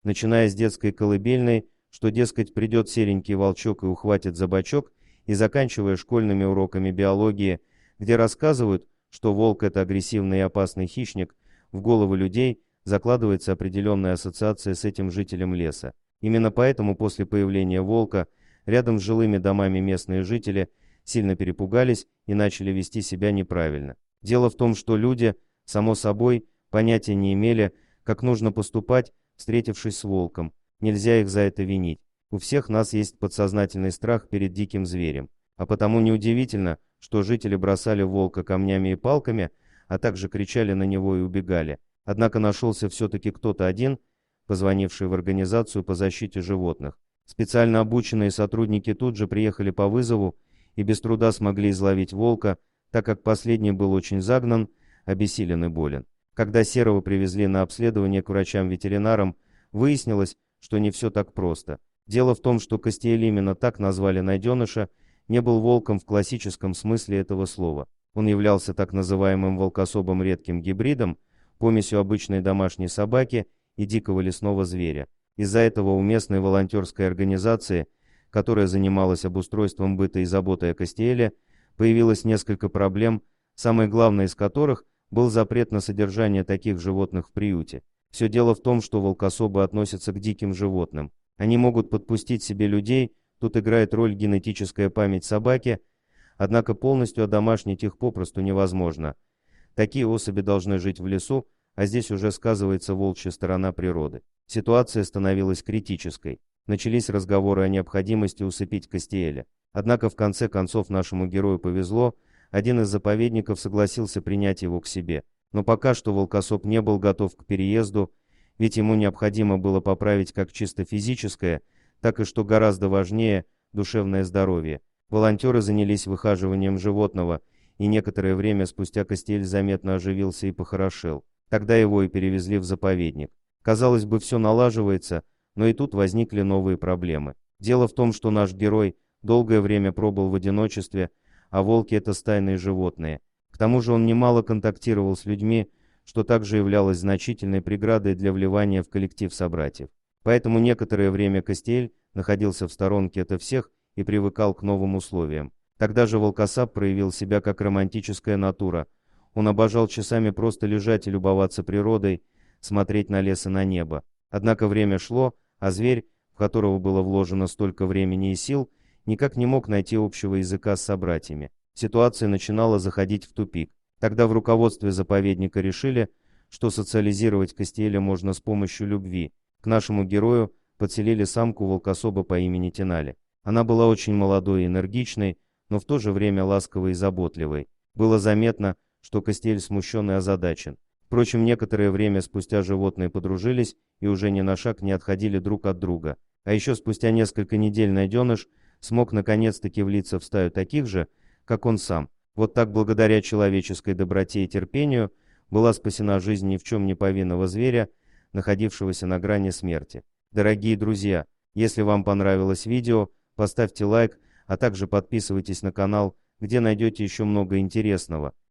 начиная с детской колыбельной, что, дескать, придет серенький волчок и ухватит за бочок, и заканчивая школьными уроками биологии, где рассказывают, что волк – это агрессивный и опасный хищник, в головы людей закладывается определенная ассоциация с этим жителем леса. Именно поэтому после появления волка рядом с жилыми домами местные жители сильно перепугались и начали вести себя неправильно. Дело в том, что люди, само собой, понятия не имели, как нужно поступать, встретившись с волком. Нельзя их за это винить. У всех нас есть подсознательный страх перед диким зверем. А потому неудивительно, что жители бросали волка камнями и палками, а также кричали на него и убегали. Однако нашелся все-таки кто-то один, позвонивший в организацию по защите животных. Специально обученные сотрудники тут же приехали по вызову и без труда смогли изловить волка, так как последний был очень загнан, обессилен и болен. Когда Серого привезли на обследование к врачам-ветеринарам, выяснилось, что не все так просто. Дело в том, что Кастиэль, именно так назвали найденыша, не был волком в классическом смысле этого слова. Он являлся так называемым волкособым редким гибридом, помесью обычной домашней собаки и дикого лесного зверя. Из-за этого у местной волонтерской организации, которая занималась обустройством быта и заботой о Кастиэле, появилось несколько проблем, самой главной из которых был запрет на содержание таких животных в приюте. Все дело в том, что волкособы относятся к диким животным. Они могут подпустить себе людей, тут играет роль генетическая память собаки, однако полностью одомашнить их попросту невозможно. Такие особи должны жить в лесу, а здесь уже сказывается волчья сторона природы. Ситуация становилась критической. Начались разговоры о необходимости усыпить Кастиэля. Однако в конце концов нашему герою повезло, один из заповедников согласился принять его к себе. Но пока что волкособ не был готов к переезду, ведь ему необходимо было поправить как чисто физическое, так и, что гораздо важнее, душевное здоровье. Волонтеры занялись выхаживанием животного, и некоторое время спустя Кастиэль заметно оживился и похорошел. Тогда его и перевезли в заповедник. Казалось бы, все налаживается, но и тут возникли новые проблемы. Дело в том, что наш герой долгое время пробыл в одиночестве, а волки – это стайные животные. К тому же он немало контактировал с людьми, что также являлось значительной преградой для вливания в коллектив собратьев. Поэтому некоторое время Кастиэль находился в сторонке от всех и привыкал к новым условиям. Тогда же волкосап проявил себя как романтическая натура. Он обожал часами просто лежать и любоваться природой, смотреть на лес и на небо. Однако время шло, а зверь, в которого было вложено столько времени и сил, никак не мог найти общего языка с собратьями. Ситуация начинала заходить в тупик. Тогда в руководстве заповедника решили, что социализировать Кастиэля можно с помощью любви. К нашему герою подселили самку волкособа по имени Тинали. Она была очень молодой и энергичной, но в то же время ласковой и заботливой. Было заметно, что Кастиэль смущен и озадачен. Впрочем, некоторое время спустя животные подружились и уже ни на шаг не отходили друг от друга. А еще спустя несколько недель найденыш смог наконец-таки влиться в стаю таких же, как он сам. Вот так, благодаря человеческой доброте и терпению, была спасена жизнь ни в чем не повинного зверя, находившегося на грани смерти. Дорогие друзья, если вам понравилось видео, поставьте лайк, а также подписывайтесь на канал, где найдете еще много интересного.